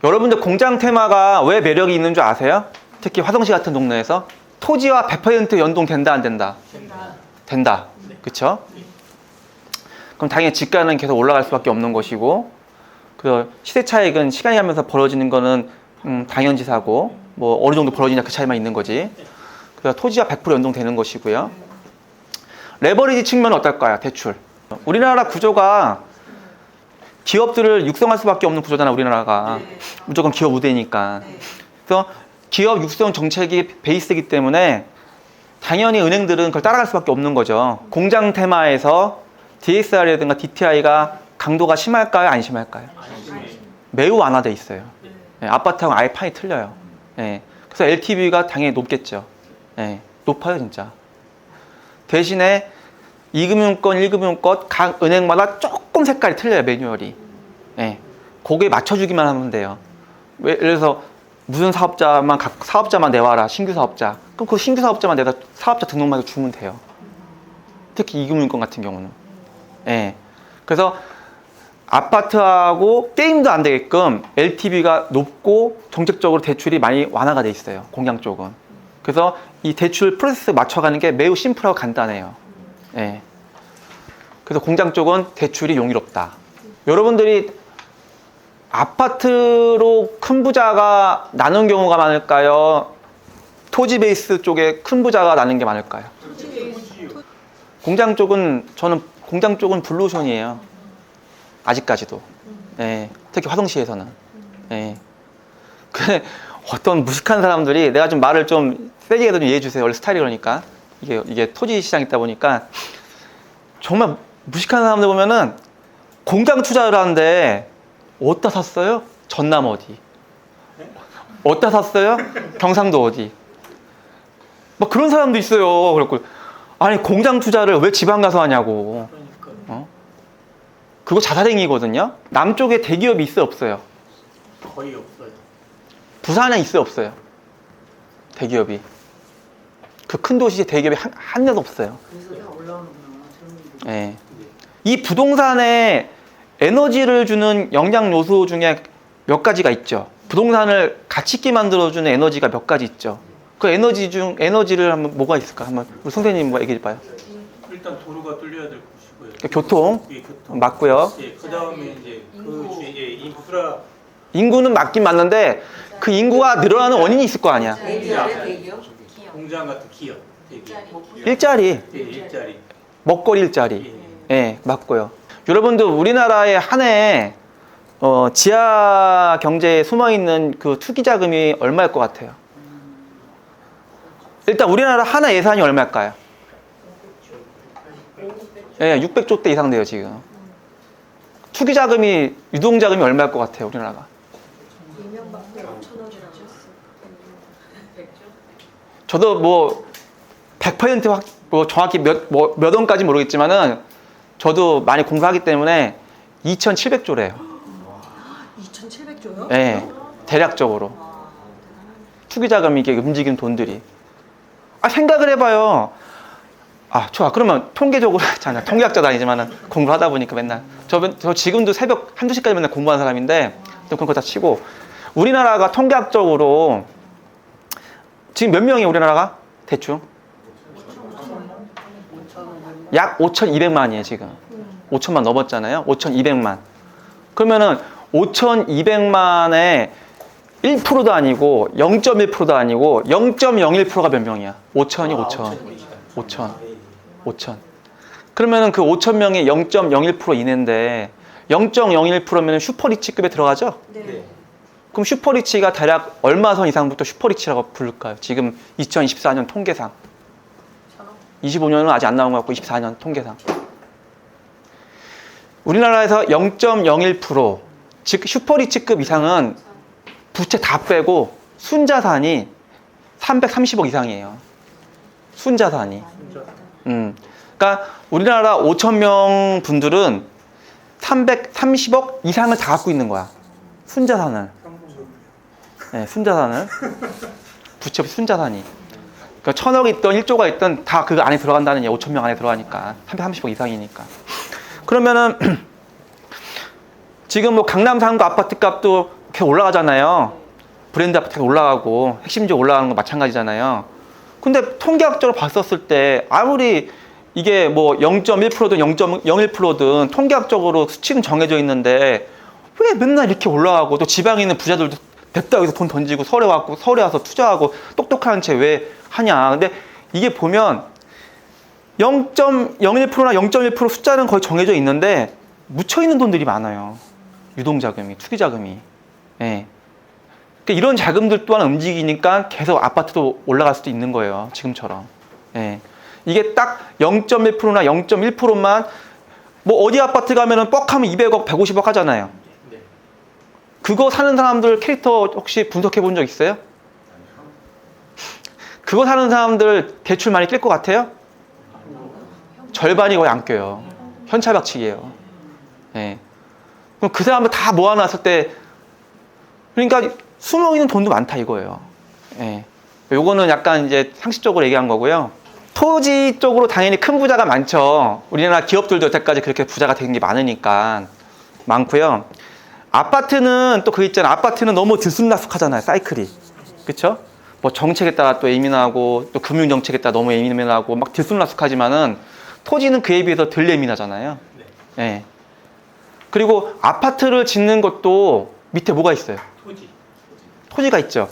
여러분들 공장 테마가 왜 매력이 있는 줄 아세요? 특히 화성시 같은 동네에서 토지와 100% 연동된다 안 된다? 된다. 그쵸? 그럼 당연히 집가는 계속 올라갈 수밖에 없는 것이고, 그 시세 차익은 시간이 가면서 벌어지는 거는 당연지사고, 뭐 어느 정도 벌어지냐 그 차이만 있는 거지. 그래서 토지와 100% 연동되는 것이고요. 레버리지 측면은 어떨까요? 대출. 우리나라 구조가 기업들을 육성할 수밖에 없는 구조잖아, 우리나라가. 무조건 기업 우대니까. 그래서 기업 육성 정책이 베이스이기 때문에 당연히 은행들은 그걸 따라갈 수밖에 없는 거죠. 공장 테마에서 DSR이라든가 DTI가 강도가 심할까요? 안 심할까요? 매우 완화돼 있어요. 예, 아파트하고 아예 판이 틀려요. 예, 그래서 LTV가 당연히 높겠죠. 예, 높아요, 진짜. 대신에 2금융권, 1금융권 각 은행마다 조금 색깔이 틀려요, 매뉴얼이. 예, 거기에 맞춰주기만 하면 돼요. 예를 들어서 무슨 각 사업자만 내와라, 신규 사업자. 그럼 그 신규 사업자만 내다 사업자 등록만 주면 돼요. 특히 2금융권 같은 경우는. 예, 그래서 아파트하고 게임도 안 되게끔 LTV가 높고 정책적으로 대출이 많이 완화가 돼 있어요, 공장 쪽은. 그래서 이 대출 프로세스 맞춰가는 게 매우 심플하고 간단해요. 예. 그래서 공장 쪽은 대출이 용이롭다. 여러분들이 아파트로 큰 부자가 나는 경우가 많을까요? 토지 베이스 쪽에 큰 부자가 나는 게 많을까요? 공장 쪽은 블루오션이에요. 아직까지도. 예. 특히 화성시에서는. 예. 근데 어떤 무식한 사람들이, 내가 좀 말을 좀 세게 해도 좀 이해해 주세요. 원래 스타일이 그러니까. 이게 토지 시장이 있다 보니까 정말 무식한 사람들 보면은 공장 투자를 하는데 어디다 샀어요? 전남 어디? 어디다 샀어요? 경상도 어디? 막 그런 사람도 있어요. 그래갖고 아니 공장 투자를 왜 지방 가서 하냐고. 그거 자살행위거든요. 남쪽에 대기업이 있어요, 없어요? 거의 없어요. 부산에 있어요, 없어요? 대기업이. 그 큰 도시에 대기업이 한 대도 없어요. 예. 이 부동산에 에너지를 주는 영양 요소 중에 몇 가지가 있죠. 부동산을 가치 있게 만들어주는 에너지가 몇 가지 있죠. 그 에너지를 한번 뭐가 있을까? 한번 우리 선생님 뭐 얘기해 봐요. 일단 도로가 뚫려야 될 것이고요. 교통. 예, 교통. 맞고요. 예, 그다음에 이제 그 주위에 인프라. 인구는 맞긴 맞는데 그 인구가 늘어나는 원인이 있을 거 아니야. 공장 같은 기업, 대기업. 일자리, 예, 일자리. 먹거리 일자리. 예, 맞고요. 여러분들 우리나라의 한 해 지하 경제에 숨어 있는 그 투기 자금이 얼마일 것 같아요? 일단 우리나라 한 해 예산이 얼마일까요? 예, 600조 대 이상 돼요, 지금. 투기 자금이, 유동 자금이 얼마일 것 같아요, 우리나라가? 저도 뭐 100% 뭐 정확히 몇 원까지 모르겠지만은 저도 많이 공부하기 때문에 2,700조래요. 2,700조요? 네, 대략적으로. 투기 자금이 이게 움직이는 돈들이. 생각을 해봐요. 좋아. 그러면 통계적으로 잖아. 통계학자도 아니지만은 공부를 하다 보니까 맨날. 저 지금도 새벽 1~2시까지 맨날 공부하는 사람인데, 그런 거 다 치고. 우리나라가 통계학적으로 지금 몇 명이에요, 우리나라가? 대충? 약 5,200만이에요, 지금. 5천만 넘었잖아요. 5,200만. 그러면은 5,200만에 1%도 아니고 0.1%도 아니고 0.01%가 몇 명이야? 5천이 5천. 그러면은 그 5천 명이 0.01% 이내인데 0.01%면 슈퍼리치급에 들어가죠? 네. 그럼 슈퍼리치가 대략 얼마 선 이상부터 슈퍼리치라고 부를까요? 지금 2024년 통계상. 25년은 아직 안 나온 것 같고 24년 통계상. 우리나라에서 0.01%, 즉 슈퍼리치급 이상은 부채 다 빼고 순자산이 330억 이상이에요. 순자산이. 그러니까 우리나라 5,000명 분들은 330억 이상을 다 갖고 있는 거야. 순자산을. 네, 순자산을. 부채 없이 순자산이. 그러니까 1,000억이 있던 1조가 있던 다 그 안에 들어간다는 얘기. 5,000명 안에 들어가니까 330억 이상이니까. 그러면은 지금 뭐 강남 상가 아파트 값도 계속 올라가잖아요. 브랜드 아파트가 올라가고 핵심지역 올라가는 거 마찬가지잖아요. 근데 통계학적으로 봤었을 때 아무리 이게 뭐 0.1%든 0.01%든 통계학적으로 수치는 정해져 있는데 왜 맨날 이렇게 올라가고 또 지방에 있는 부자들도 냅다 여기서 돈 던지고 서울에 와서 투자하고 똑똑한 채 왜 하냐. 근데 이게 보면 0.01%나 0.1% 숫자는 거의 정해져 있는데 묻혀있는 돈들이 많아요. 유동자금이, 투기자금이. 예. 그러니까 이런 자금들 또한 움직이니까 계속 아파트도 올라갈 수도 있는 거예요. 지금처럼. 예. 이게 딱 0.1%나 0.1%만 뭐 어디 아파트 가면은 뻑하면 200억, 150억 하잖아요. 네. 그거 사는 사람들 캐릭터 혹시 분석해 본 적 있어요? 그거 사는 사람들 대출 많이 낄 것 같아요? 절반이 거의 안 껴요. 현찰박치기예요. 예. 그럼 그 사람들 다 모아놨을 때 그러니까 숨어있는 돈도 많다 이거예요. 예. 요거는 약간 이제 상식적으로 얘기한 거고요. 토지 쪽으로 당연히 큰 부자가 많죠. 우리나라 기업들도 여태까지 그렇게 부자가 된 게 많으니까 많고요. 아파트는 또 그 있잖아요. 아파트는 너무 들쑥날쑥하잖아요. 사이클이. 그렇죠? 뭐 정책에 따라 또 예민하고 또 금융 정책에 따라 너무 예민하고 막 들쑥날쑥하지만은 토지는 그에 비해서 덜 예민하잖아요. 예. 그리고 아파트를 짓는 것도 밑에 뭐가 있어요? 토지가 있죠.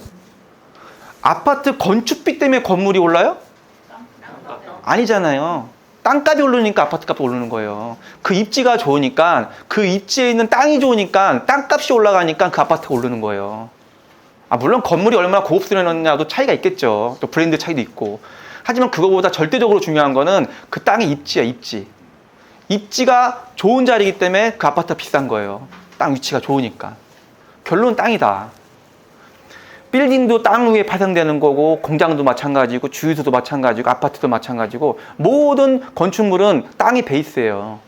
아파트 건축비 때문에 건물이 올라요? 아니잖아요. 땅값이 오르니까 아파트 값이 오르는 거예요. 그 입지가 좋으니까, 그 입지에 있는 땅이 좋으니까 땅값이 올라가니까 그 아파트가 오르는 거예요. 물론 건물이 얼마나 고급스러웠냐도 차이가 있겠죠. 또 브랜드 차이도 있고. 하지만 그거보다 절대적으로 중요한 거는 그 땅의 입지야, 입지. 입지가 좋은 자리이기 때문에 그 아파트가 비싼 거예요. 땅 위치가 좋으니까. 결론은 땅이다. 빌딩도 땅 위에 파생되는 거고, 공장도 마찬가지고, 주유소도 마찬가지고, 아파트도 마찬가지고, 모든 건축물은 땅이 베이스예요.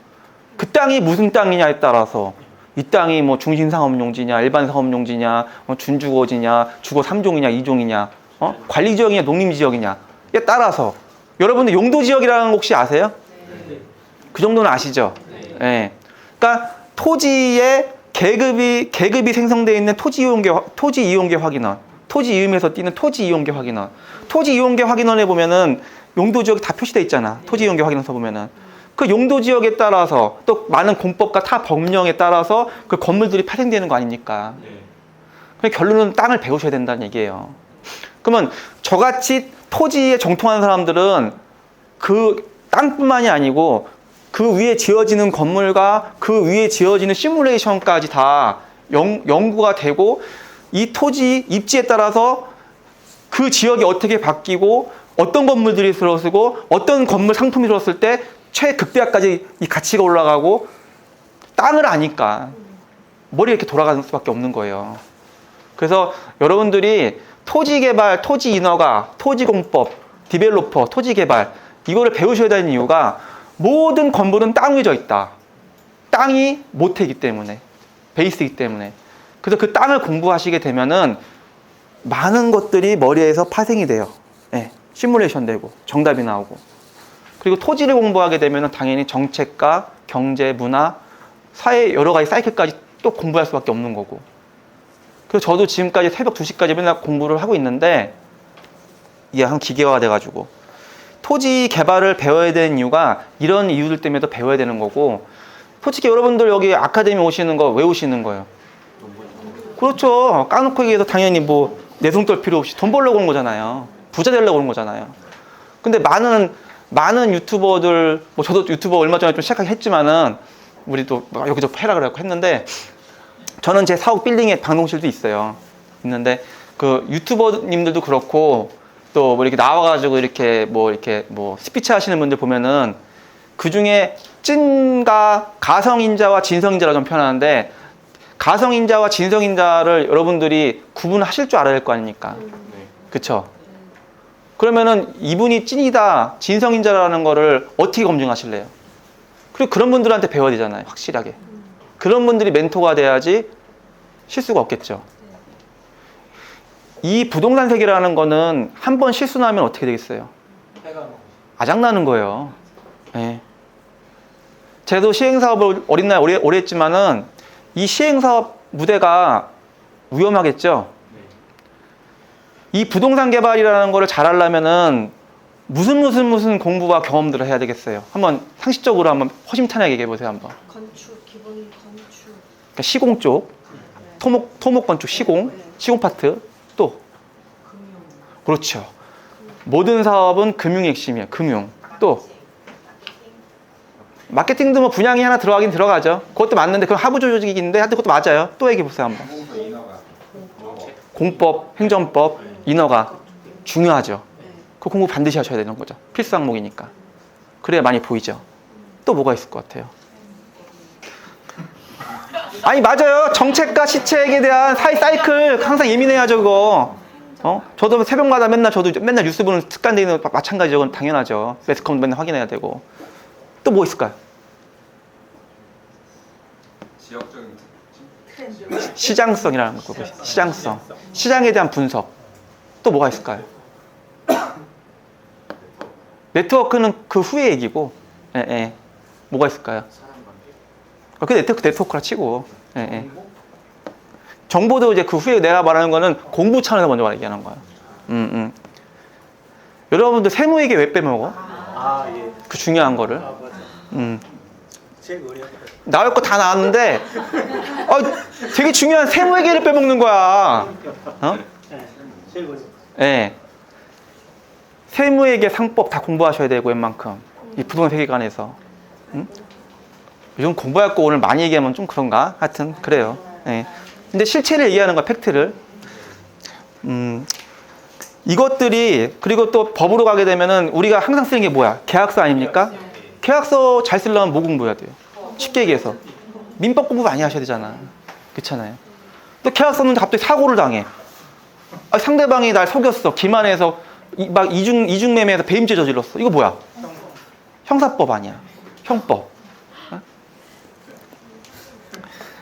그 땅이 무슨 땅이냐에 따라서 이 땅이 뭐 중심상업용지냐, 일반상업용지냐, 준주거지냐, 주거 3종이냐, 2종이냐, 관리지역이냐, 농림지역이냐에 따라서 여러분들 용도지역이라는 거 혹시 아세요? 네. 그 정도는 아시죠? 네. 예. 그러니까 토지에 계급이 생성되어 있는 토지 이용계 확인원, 토지 이음에서 띄는 토지 이용계 확인원. 토지 이용계 확인원에 보면은 용도지역이 다 표시되어 있잖아. 토지 이용계 확인원서 보면은. 그 용도지역에 따라서 또 많은 공법과 타 법령에 따라서 그 건물들이 파생되는 거 아닙니까? 그러니까 결론은 땅을 배우셔야 된다는 얘기예요. 그러면 저같이 토지에 정통하는 사람들은 그 땅뿐만이 아니고 그 위에 지어지는 건물과 그 위에 지어지는 시뮬레이션까지 다 연구가 되고 이 토지 입지에 따라서 그 지역이 어떻게 바뀌고 어떤 건물들이 들어서고 어떤 건물 상품이 들어왔을 때 최극대화까지 이 가치가 올라가고 땅을 아니까 머리 이렇게 돌아가는 수밖에 없는 거예요. 그래서 여러분들이 토지 개발, 토지 인허가, 토지 공법, 디벨로퍼, 토지 개발 이거를 배우셔야 되는 이유가 모든 건물은 땅 위에 져 있다. 땅이 모태이기 때문에, 베이스이기 때문에. 그래서 그 땅을 공부하시게 되면은 많은 것들이 머리에서 파생이 돼요. 네, 시뮬레이션 되고 정답이 나오고. 그리고 토지를 공부하게 되면은 당연히 정책과 경제, 문화, 사회 여러 가지 사이클까지 또 공부할 수밖에 없는 거고. 그래서 저도 지금까지 새벽 2시까지 맨날 공부를 하고 있는데 이게 한 기계화가 돼가지고 토지 개발을 배워야 되는 이유가 이런 이유들 때문에도 배워야 되는 거고 솔직히 여러분들 여기 아카데미 오시는 거 왜 오시는 거예요? 그렇죠. 까놓고 얘기해서 당연히 뭐 내숭 떨 필요 없이 돈 벌려고 온 거잖아요. 부자 되려고 온 거잖아요. 근데 많은 유튜버들 뭐 저도 유튜버 얼마 전에 좀 시작하긴 했지만은 우리 또 여기저기 해라 그래갖고 했는데 저는 제 사옥 빌딩에 방송실도 있어요. 있는데 그 유튜버님들도 그렇고 또 뭐 이렇게 나와가지고 이렇게 뭐 스피치 하시는 분들 보면은 그 중에 찐가 가성인자와 진성인자라 좀 표현하는데 가성인자와 진성인자를 여러분들이 구분하실 줄 알아야 될 거 아닙니까? 그쵸? 그러면은 이분이 찐이다, 진성인자라는 거를 어떻게 검증하실래요? 그리고 그런 분들한테 배워야 되잖아요, 확실하게. 그런 분들이 멘토가 돼야지 실수가 없겠죠. 이 부동산 세계라는 거는 한 번 실수 나면 어떻게 되겠어요? 아작나는 거예요. 네. 저도 시행사업을 어린 나이 오래 했지만은 이 시행사업 무대가 위험하겠죠? 이 부동산 개발이라는 거를 잘하려면은 무슨 공부와 경험들을 해야 되겠어요. 한번 상식적으로 한번 허심탄회하게 얘기해 보세요, 한번. 건축, 기본 건축. 그러니까 시공 쪽, 토목 건축 시공 파트, 또 금융. 그렇죠. 모든 사업은 금융이 핵심이에요. 금융. 또 마케팅도 뭐 분양이 하나 들어가긴 들어가죠. 그것도 맞는데 그건 하부 조직인데 하여튼 그것도 맞아요. 또 얘기해 보세요, 한번. 공법, 행정법, 인허가 중요하죠. 그 공부 반드시 하셔야 되는 거죠. 필수 항목이니까. 그래야 많이 보이죠. 또 뭐가 있을 것 같아요? 아니 맞아요. 정책과 시책에 대한 사이클 항상 예민해야죠, 그거. 저도 새벽마다 맨날 뉴스 보는 습관돼 있는 마찬가지죠. 그건 당연하죠. 매스컴도 맨날 확인해야 되고. 또 뭐 있을까요? 지역적인 트렌드. 시장성이라는 거. 시장성. 시장에 대한 분석. 또 뭐가 있을까요? 네트워크는 그 후의 얘기고, 예. 뭐가 있을까요? 그 네트워크라 치고, 예. 정보도 이제 그 후에 내가 말하는 거는 공부 차원에서 먼저 얘기하는 거야. 여러분들 세무회계 왜 빼먹어? 아, 예. 그 중요한 거를. 아, 맞아. 제일 어려운 거. 나올 거 다 나왔는데, 되게 중요한 세무회계를 빼먹는 거야. 네, 제일 어려운 거. 예. 세무회계 상법 다 공부하셔야 되고 웬만큼 이 부동산 세계관에서 요즘 공부할 거 오늘 많이 얘기하면 좀 그런가? 하여튼 그래요. 예. 근데 실체를 얘기하는 거야, 팩트를. 이것들이 그리고 또 법으로 가게 되면은 우리가 항상 쓰는 게 뭐야? 계약서 아닙니까? 계약서 잘 쓰려면 뭐 공부해야 돼요? 쉽게 얘기해서 민법 공부 많이 하셔야 되잖아. 그렇잖아요. 또 계약서는 갑자기 사고를 당해. 상대방이 날 속였어. 기만해서 막 이중매매해서 배임죄 저질렀어. 이거 뭐야? 형사법 아니야. 형법.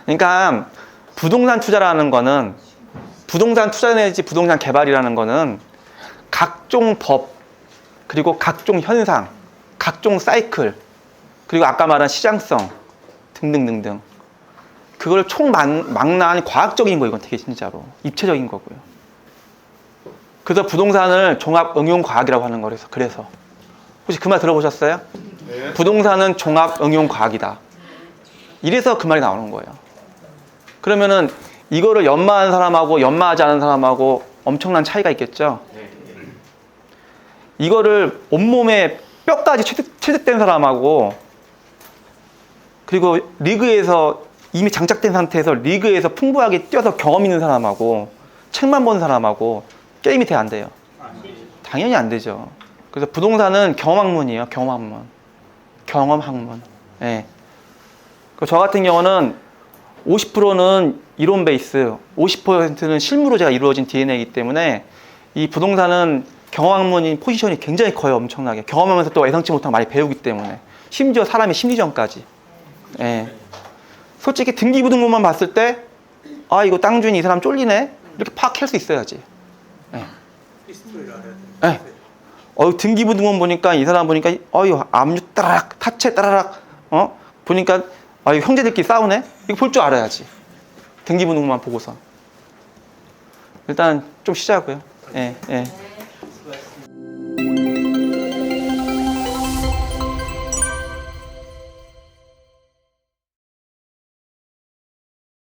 그러니까 부동산 투자라는 거는 부동산 투자 내지 부동산 개발이라는 거는 각종 법 그리고 각종 현상, 각종 사이클 그리고 아까 말한 시장성 등등등등 그걸 총망라한 과학적인 거 이건 되게 진짜로 입체적인 거고요. 그래서 부동산을 종합응용과학이라고 하는 거라서 그래서 혹시 그 말 들어보셨어요? 네. 부동산은 종합응용과학이다. 이래서 그 말이 나오는 거예요. 그러면은 이거를 연마한 사람하고 연마하지 않은 사람하고 엄청난 차이가 있겠죠? 이거를 온몸에 뼈까지 체득된 사람하고 그리고 리그에서 이미 장착된 상태에서 리그에서 풍부하게 뛰어서 경험 있는 사람하고 책만 본 사람하고 게임이 돼 안 돼요? 당연히 안 되죠. 그래서 부동산은 경험학문이에요. 경험학문. 예. 저 같은 경우는 50%는 이론 베이스, 50%는 실무로 제가 이루어진 DNA이기 때문에 이 부동산은 경험학문인 포지션이 굉장히 커요. 엄청나게. 경험하면서 또 예상치 못한 많이 배우기 때문에. 심지어 사람의 심리전까지. 예. 솔직히 등기부등본만 봤을 때 이거 땅 주인이 이 사람 쫄리네? 이렇게 파악할 수 있어야지. 예. 히스토리를 알아야 돼. 예. 등기부등본 보니까 이 사람 보니까 압류 따라락, 타체 따라락, 보니까 형제들끼리 싸우네? 이거 볼 줄 알아야지. 등기부등본만 보고서. 일단 좀 쉬자고요. 예.